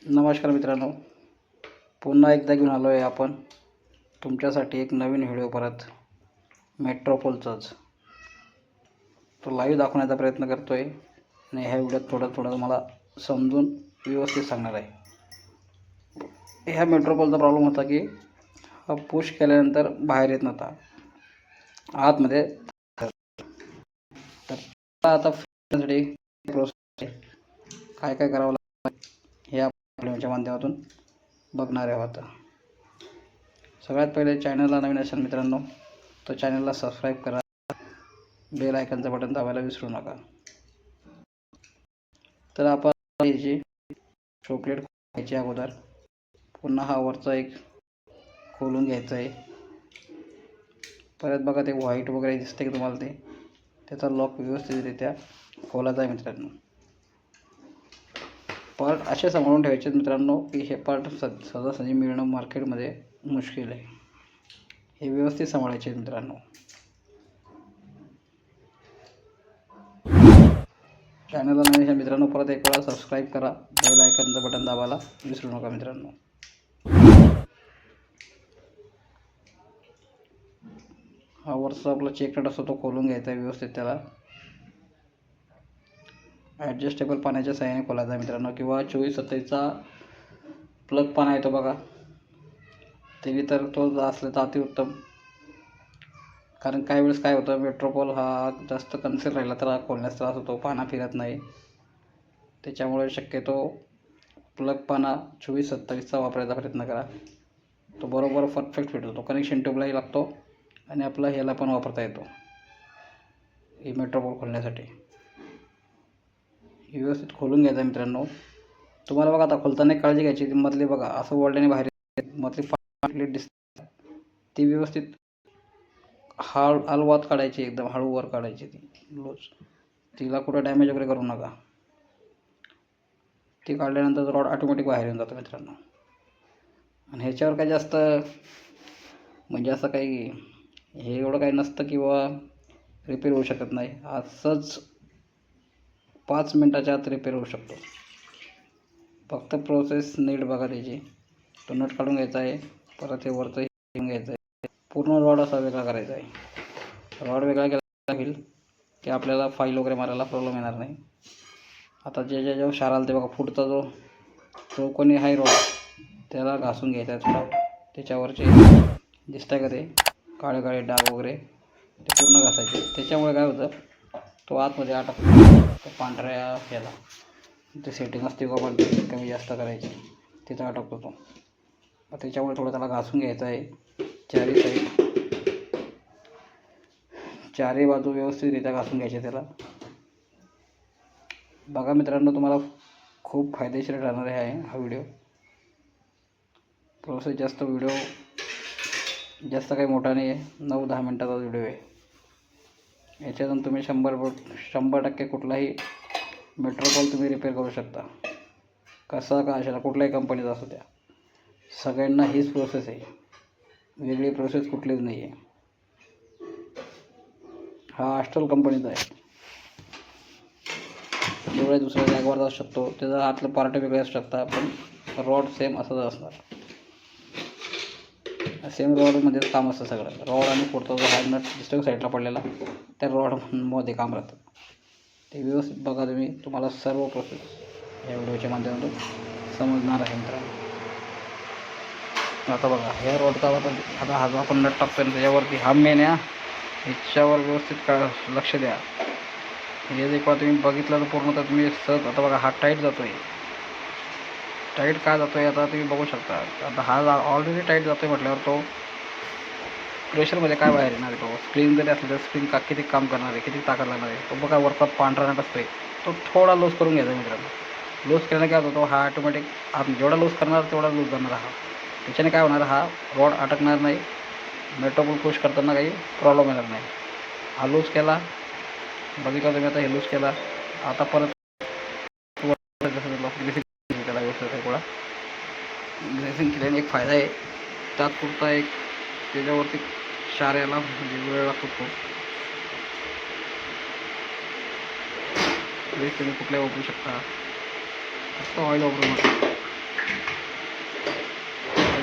नमस्कार मित्रांनो, पुन्हा एकदा घेऊन आलो आहे आपण तुमच्यासाठी एक नवीन व्हिडिओ परत मेट्रोपोलचाच. तो लाईव्ह दाखवण्याचा प्रयत्न करतो आहे आणि ह्या व्हिडिओत थोडं तुम्हाला समजून व्यवस्थित सांगणार आहे. ह्या मेट्रोपोलचा प्रॉब्लेम होता की हा पुश केल्यानंतर बाहेर येत नव्हता आतमध्ये. तर आता फिरण्यासाठी प्रोसेस काय करावं लागतं हे व्हिडिओच्या माध्यमातून बघणार आहोत. सगळ्यात पहिले चॅनलला नवीन असेल मित्रांनो तर चॅनलला सबस्क्राईब करा, बेल आयकॉनचं बटन दाबायला विसरू नका. तर आपण याची चॉकलेट खायची अगोदर पुन्हा हा वरचा एक खोलून घ्यायचा आहे. परत बघा ते व्हाईट वगैरे दिसते की तुम्हाला, त्याचा लॉक व्यवस्थितरित्या खोलायचा आहे मित्रांनो. पार्ट असे सांभाळून ठेवायचे मित्रांनो की हे पार्ट सहजासहजी मिळणं मार्केटमध्ये मुश्किल आहे. हे व्यवस्थित सांभाळायचे मित्रांनो. चॅनलला नवीन आहे मित्रांनो, परत एक वेळा सबस्क्राईब करा, बेल आयकॉनचं बटन दाबायला विसरू नका मित्रांनो. हा वरचा आपला चेक नट असतो तो खोलून घ्यायचा आहे व्यवस्थित. त्याला ॲडजस्टेबल पाण्याच्या साहाय्याने खोलायचा आहे मित्रांनो, किंवा 24-27चा प्लग पाना येतो बघा, ते तर तो असला तर अतिउत्तम. कारण काही वेळेस काय होतं, मेट्रोपोल हा जास्त कन्सेल राहिला तर हा खोलण्यास त्रास होतो, पाना फिरत नाही. त्याच्यामुळे शक्यतो प्लग पाना 24-27चा वापरायचा प्रयत्न करा. तो बरोबर परफेक्ट फिट होतो, कनेक्शन ट्यूबलाही लागतो आणि आपला ह्याला पण वापरता येतो ही मेट्रोपोल खोलण्यासाठी. व्यवस्थित खोलून घ्यायचा मित्रांनो. तुम्हाला बघा आता खोलताना काळजी घ्यायची, मधली बघा असं ओढल्याने बाहेर मधली प्लेट दिसते ती व्यवस्थित हलवात काढायची, एकदम हळू वर काढायची ती लूज. तिला कुठं डॅमेज वगैरे करू नका. ती काढल्यानंतर रॉड ऑटोमॅटिक बाहेर येऊन जातं मित्रांनो. आणि ह्याच्यावर काही जास्त म्हणजे असं काही हे एवढं काही नसतं किंवा रिपेअर होऊ शकत नाही. असंच 5 मिनटाच्या आत रिपेअर होऊ शकतो. फक्त प्रोसेस नीट बघा त्याची. तो नट काढून घ्यायचा आहे, परत हे वरचं घेऊन घ्यायचं आहे, पूर्ण रॉड असा वेगळा करायचा आहे. रॉड वेगळा केला लागेल की आपल्याला फाईल वगैरे मारायला प्रॉब्लेम येणार नाही. आता ज्याच्यावर क्षार आला ते बघा, फुटचा जो चौकोनी आहे रॉड त्याला घासून घ्यायचा आहे थोडा. त्याच्यावरचे दिसतंय का ते काळे काळे डाग वगैरे ते पूर्ण घासायचे. त्याच्यामुळे काय होतं, तो आतमध्ये अटकतो पांढऱ्या ह्याला. ते सेटिंग असते का पण कमी जास्त करायची, तिथं अटकतो तो. त्याच्यामुळे थोडं त्याला घासून घ्यायचं आहे. चारी साईड चारही बाजू व्यवस्थितरित्या घासून घ्यायचे त्याला. बघा मित्रांनो, तुम्हाला खूप फायदेशीर ठरणार आहे हा व्हिडिओ. प्रोसेस जास्त काही मोठा नाही आहे, 9-10 मिनटाचा व्हिडिओ आहे. याच्यातून तुम्ही 100% कुठलाही मेट्रोपोल तुम्ही रिपेअर करू शकता. कसा का अशाला कुठल्याही कंपनीचा असू द्या, सगळ्यांना हीच प्रोसेस आहे, वेगळी प्रोसेस कुठलीच नाही आहे. हा ॲस्ट्रल कंपनीचा आहे. एवढ्या दुसऱ्या जागेवर असू शकतो, त्याचा आतलं पार्ट वेगळे असू शकतात, पण रॉड सेम असंच असणार. सेम रॉडमध्येच काम असतं सगळं. रॉड आणि पुढचा जो हार्ड नट दिसतो साईडला पडलेला, त्या रॉडमध्ये काम राहतं. ते व्यवस्थित बघा तुम्ही, तुम्हाला सर्व प्रोसेस या व्हिडिओच्या माध्यमातून समजणार आहे मित्रांनो. आता बघा ह्या रॉडचा आता हा जो आपण नट टाकतो त्याच्यावरती हा मेन आहे. ह्याच्यावर व्यवस्थित लक्ष द्या. हे जे तुम्ही बघितलं तर पूर्ण तर तुम्ही सहज. आता बघा हा टाईट जातो आहे. टाईट का जातो आहे आता तुम्ही बघू शकता. आता हा ऑलरेडी टाईट जातो आहे म्हटल्यावर तो प्रेशरमध्ये काय बाहेर येणार आहे. तो स्क्रीन जरी असली तर स्क्रीन किती काम करणार आहे, किती ताकद लागणार आहे. तो बघा वरचा पांढरा नट असतो आहे, तो थोडा लूज करून घ्यायचा मित्रांनो. लूज केल्याने काय होतो, हा ऑटोमॅटिक जेवढा लूज करणार तेवढा लूज जाणार. हा त्याच्याने काय होणार, हा रॉड अटकणार नाही. मेट्रोपोल पुश करताना काही प्रॉब्लेम येणार नाही. हा लूज केला, बघितलं तुम्ही. आता हे लूज केला, आता परत त्याला व्यवस्थित आहे गोळा. ग्रेसिंग केल्याने एक फायदा आहे, तात्पुरता एक त्याच्यावरती क्षार यायला म्हणजे वेळ लागतो. खूप तुम्ही कुठल्या वापरू शकता, फक्त ऑइल वापरू नका.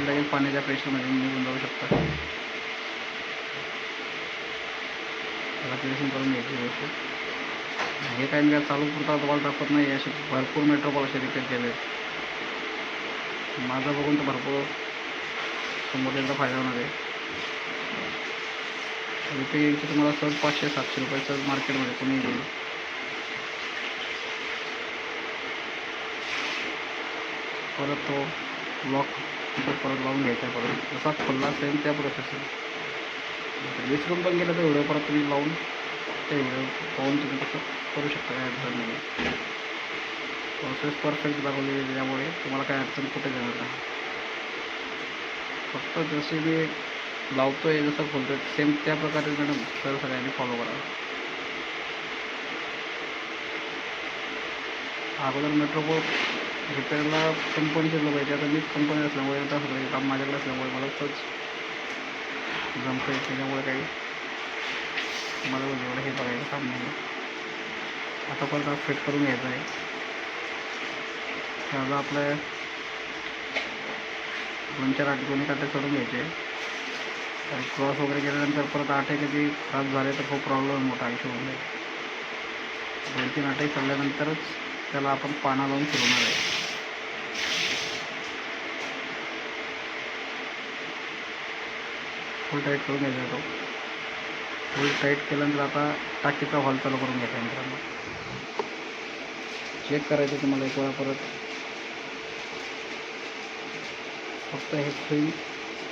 लगेच पाण्याच्या प्रेशरमध्ये निघून जाऊ शकतं. त्याला फिनिशिंग करून घ्यायची व्यवस्थित. हे काही मी काय चालू पुरता तुम्हाला दाखवत नाही, असे भरपूर मेट्रोपॉल असे रिपेअर केले आहेत. माझं बघून तर भरपूर समोरचा फायदा होणार आहे. रिपेअरिंगचे तुम्हाला सहज 500-700 रुपये सहज मार्केटमध्ये कोणी देईल. परत तो लॉक परत लावून घ्यायचा आहे. परत जसा खोलला सेम त्या प्रोसेस विसरून पण गेलं तर व्हिडिओ परत तुम्ही लावून ते व्हिडिओ पाहून तुम्ही तसं करू शकता. काय अडचण नाही. प्रोसेस परफेक्ट दाखवली आहे, त्यामुळे तुम्हाला काय अडचण कुठे जाणार नाही. फक्त जसे मी लावतो आहे जसं खोलतो आहे सेम त्या प्रकारे मॅडम सगळ्यांनी फॉलो करा. अगोदर मेट्रोपॉल रिपेअरला कंपनीचे लोक पाहिजे. आता मीच कंपनी असल्यामुळे आता सगळे काम माझ्याकडे असल्यामुळे मला तोच जमतं आहे. त्याच्यामुळे काही मला एवढं हे बघायचं काम नाही. आता परत फिट करून घ्यायचं आहे. त्याला आपलं 2-4 आठ दोन्ही काटे सोडून घ्यायचे. आणि क्रॉस वगैरे केल्यानंतर परत आठे कधी खराब झाले तर खूप प्रॉब्लेम मोठा आयुष्य होऊन जाईल. 2-3 आठे चालल्यानंतरच त्याला आपण पाना लावून फिरवणार आहे. फुल टाईट करून घ्यायचा तो. फुल टाईट केल्यानंतर आता टाकीचा हॉल चालू करून घ्यायचा मित्रांनो. चेक करायचं तुम्हाला एक वेळा परत. फक्त हे सुई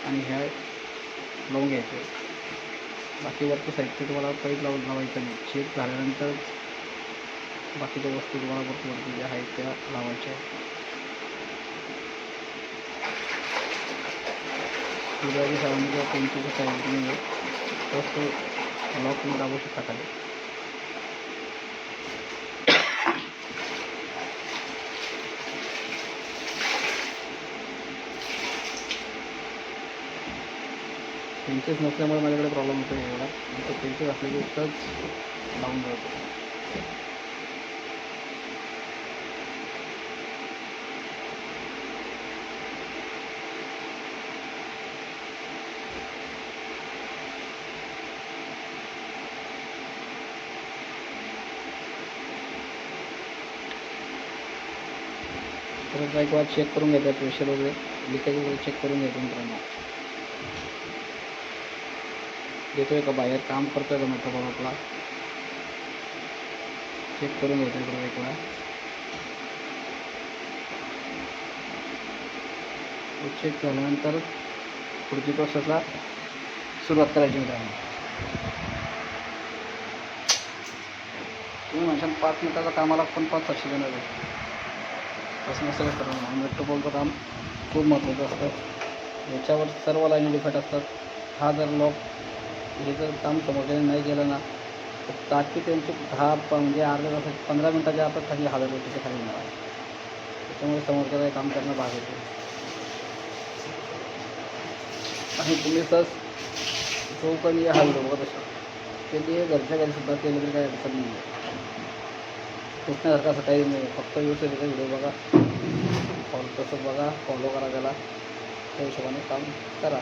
आणि ह्या लावून घ्यायचे. बाकी वरती साईडचे तुम्हाला पाईप लावायचं नाही. चेक झाल्यानंतर बाकीच्या वस्तू तुम्हाला वरती ज्या आहेत त्या लावायच्या. दुधाची सावणी किंवा पेन्सिलच्या साईडने फक्त लॉक तुम्ही दाबू शकता खाली. पेन्सिल्स नसल्यामुळे माझ्याकडे प्रॉब्लेम होतो एवढा. तो पेन्सिल असले की सहज लावून जातो. परत एक वेळा चेक करून घ्यायचं. प्रेशर वगैरे लिकेज वगैरे चेक करून घ्यायचं मित्रांनो. येतोय का बाहेर, काम करतोय का मेट्रोपॉल आपला चेक करून घ्यायचं परत एक वेळा. चेक झाल्यानंतर पुढची प्रोसेसला सुरुवात करायची मित्रांनो. तुम्ही म्हणशाल 5 मिनिटाचं कामाला पण 500 देणार आहे. असं नसेल मित्रांनो. मेट्रोपॉलचं काम खूप महत्त्वाचं असतं. याच्यावर सर्व लाईन डिफेक्ट असतात. हा जर लॉक हे जर काम समोरच्याने नाही केलं ना तर टाकी त्यांची म्हणजे अर्ध्या तासात 15 मिनिटाच्या आतच खाली 1000 रुपयाच्या खाली येणार आहे. त्याच्यामुळे समोरच्याला काम करणं भाग येते. आणि तुम्ही सहज जो पण हा व्हिडिओ बघत असेल ते घरच्या घरीसुद्धा केलं तरी काही अडचण नाही आहे. तुटण्यासारखं असं काही नाही. फक्त व्यवस्थित व्हिडिओ बघा, तसं बघा, फॉलो करा त्याला, त्या हिशोबाने काम करा.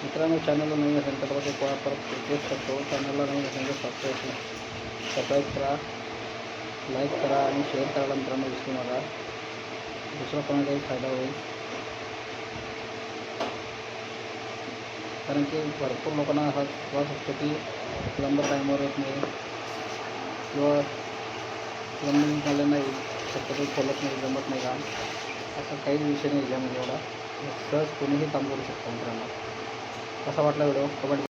मित्रांनो चॅनलला नवीन असेल तर परत एक वेळा परत रिक्वेस्ट करतो. चॅनलला नवीन असेल तर सबस्क्राईब करा, लाईक करा आणि शेअर करायला मित्रांनो विसरू नका. दुसरा कोणाचाही फायदा होईल. कारण की भरपूर लोकांना असा त्रास असतो की प्लंबर टाईमवर येत नाही किंवा प्लंबिंग झालं नाही, शक्यतो खोलत नाही, जमत नाही काम. असं काहीच विषय नाही याच्यामध्ये एवढा. सहज कोणीही काम करू शकतो मित्रांनो. कसा वाटला व्हिडिओ कमेंट